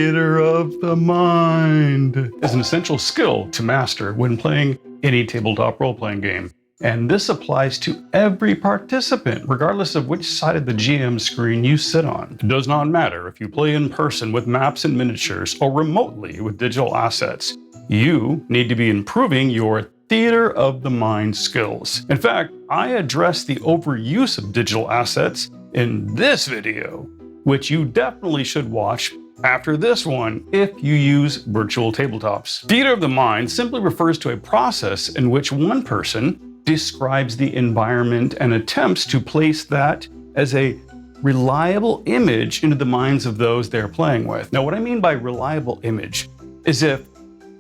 theater of the mind is an essential skill to master when playing any tabletop role-playing game. And this applies to every participant, regardless of which side of the GM screen you sit on. It does not matter if you play in person with maps and miniatures or remotely with digital assets. You need to be improving your theater of the mind skills. In fact, I address the overuse of digital assets in this video, which you definitely should watch after this one if you use virtual tabletops. Theater of the mind simply refers to a process in which one person describes the environment and attempts to place that as a reliable image into the minds of those they're playing with. Now, what I mean by reliable image is if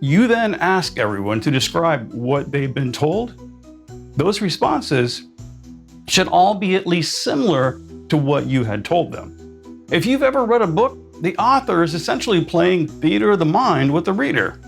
you then ask everyone to describe what they've been told, those responses should all be at least similar to what you had told them. If you've ever read a book, the author is essentially playing theater of the mind with the reader.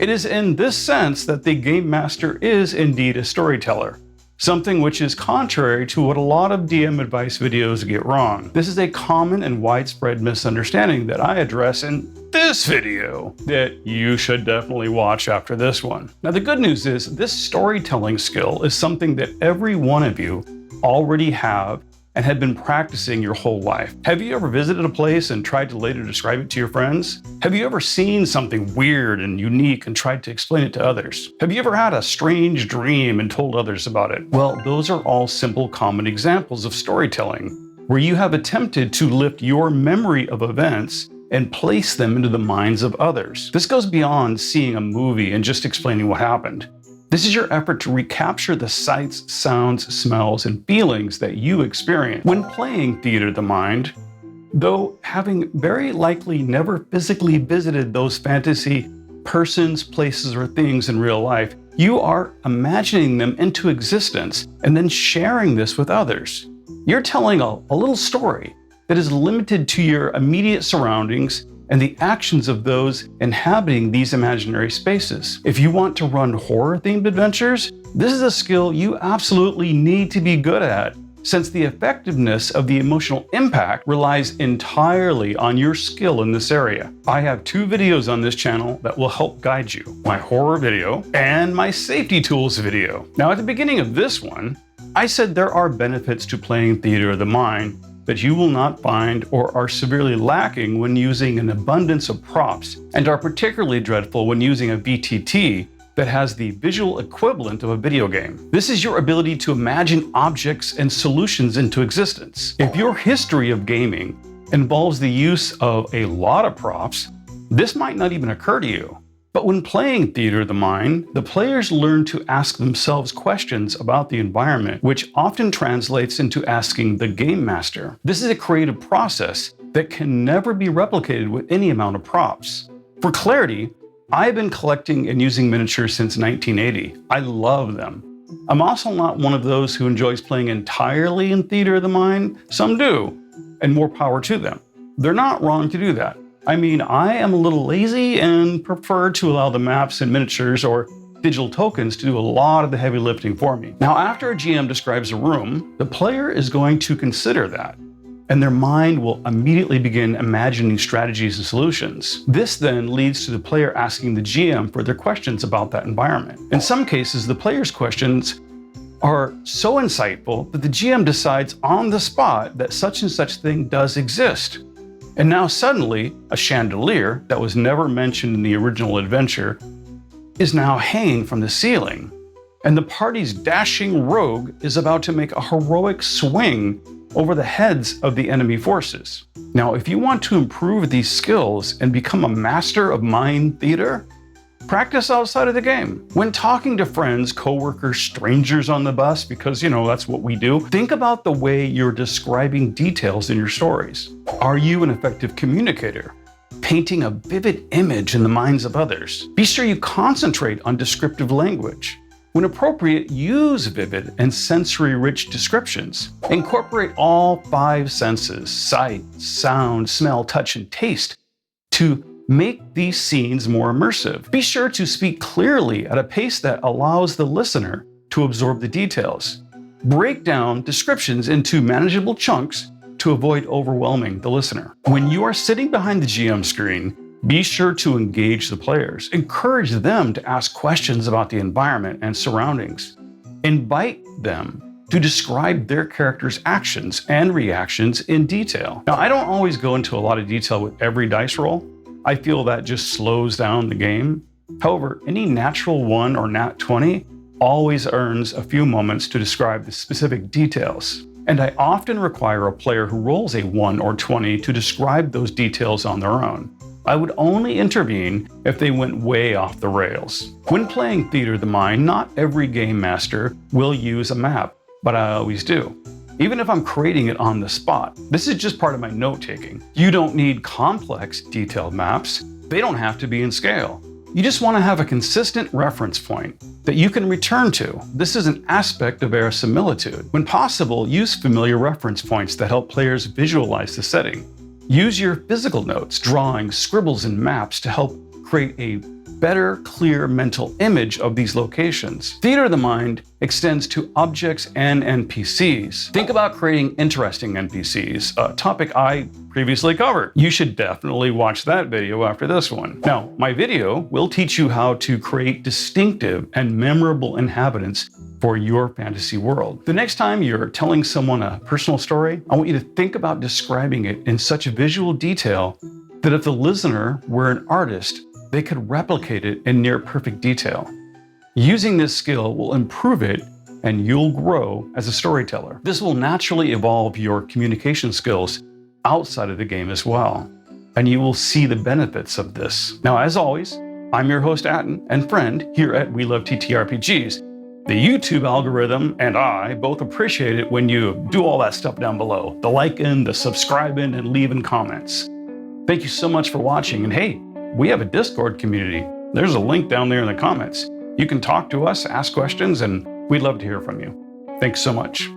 It is in this sense that the game master is indeed a storyteller, something which is contrary to what a lot of DM advice videos get wrong. This is a common and widespread misunderstanding that I address in this video that you should definitely watch after this one. Now, the good news is this storytelling skill is something that every one of you already have and had been practicing your whole life. Have you ever visited a place and tried to later describe it to your friends? Have you ever seen something weird and unique and tried to explain it to others? Have you ever had a strange dream and told others about it? Well, those are all simple common examples of storytelling, where you have attempted to lift your memory of events and place them into the minds of others. This goes beyond seeing a movie and just explaining what happened. This is your effort to recapture the sights, sounds, smells, and feelings that you experience when playing theater of the mind, though having very likely never physically visited those fantasy persons, places, or things in real life. You are imagining them into existence and then sharing this with others. You're telling a little story that is limited to your immediate surroundings and the actions of those inhabiting these imaginary spaces. If you want to run horror-themed adventures, this is a skill you absolutely need to be good at, since the effectiveness of the emotional impact relies entirely on your skill in this area. I have 2 videos on this channel that will help guide you: my horror video and my safety tools video. Now, at the beginning of this one, I said there are benefits to playing theater of the mind that you will not find or are severely lacking when using an abundance of props, and are particularly dreadful when using a VTT that has the visual equivalent of a video game. This is your ability to imagine objects and solutions into existence. If your history of gaming involves the use of a lot of props, this might not even occur to you. But when playing theater of the mind, the players learn to ask themselves questions about the environment, which often translates into asking the game master. This is a creative process that can never be replicated with any amount of props. For clarity, I've been collecting and using miniatures since 1980. I love them. I'm also not one of those who enjoys playing entirely in theater of the mind. Some do, and more power to them. They're not wrong to do that. I mean, I am a little lazy and prefer to allow the maps and miniatures or digital tokens to do a lot of the heavy lifting for me. Now, after a GM describes a room, the player is going to consider that, and their mind will immediately begin imagining strategies and solutions. This then leads to the player asking the GM for their questions about that environment. In some cases, the player's questions are so insightful that the GM decides on the spot that such and such thing does exist. And now suddenly, a chandelier that was never mentioned in the original adventure is now hanging from the ceiling, and the party's dashing rogue is about to make a heroic swing over the heads of the enemy forces. Now, if you want to improve these skills and become a master of mind theater, practice outside of the game. When talking to friends, coworkers, strangers on the bus, because that's what we do, think about the way you're describing details in your stories. Are you an effective communicator, painting a vivid image in the minds of others? Be sure you concentrate on descriptive language. When appropriate, use vivid and sensory-rich descriptions. Incorporate all 5 senses: sight, sound, smell, touch, and taste to make these scenes more immersive. Be sure to speak clearly at a pace that allows the listener to absorb the details. Break down descriptions into manageable chunks to avoid overwhelming the listener. When you are sitting behind the GM screen, Be sure to engage the players. Encourage them to ask questions about the environment and surroundings. Invite them to describe their character's actions and reactions in detail. Now, I don't always go into a lot of detail with every dice roll. I feel that just slows down the game. However, any natural 1 or nat 20 always earns a few moments to describe the specific details. And I often require a player who rolls a 1 or 20 to describe those details on their own. I would only intervene if they went way off the rails. When playing Theater of the Mind, not every game master will use a map, but I always do. Even if I'm creating it on the spot. This is just part of my note-taking. You don't need complex, detailed maps. They don't have to be in scale. You just want to have a consistent reference point that you can return to. This is an aspect of verisimilitude. When possible, use familiar reference points that help players visualize the setting. Use your physical notes, drawings, scribbles, and maps to help create a better, clear mental image of these locations. Theater of the Mind extends to objects and NPCs. Think about creating interesting NPCs, a topic I previously covered. You should definitely watch that video after this one. Now, my video will teach you how to create distinctive and memorable inhabitants for your fantasy world. The next time you're telling someone a personal story, I want you to think about describing it in such visual detail that if the listener were an artist, they could replicate it in near perfect detail. Using this skill will improve it and you'll grow as a storyteller. This will naturally evolve your communication skills outside of the game as well, and you will see the benefits of this. Now, as always, I'm your host, Atten, and friend here at We Love TTRPGs. The YouTube algorithm and I both appreciate it when you do all that stuff down below. The liking, the subscribing, and leaving comments. Thank you so much for watching, and hey, we have a Discord community. There's a link down there in the comments. You can talk to us, ask questions, and we'd love to hear from you. Thanks so much.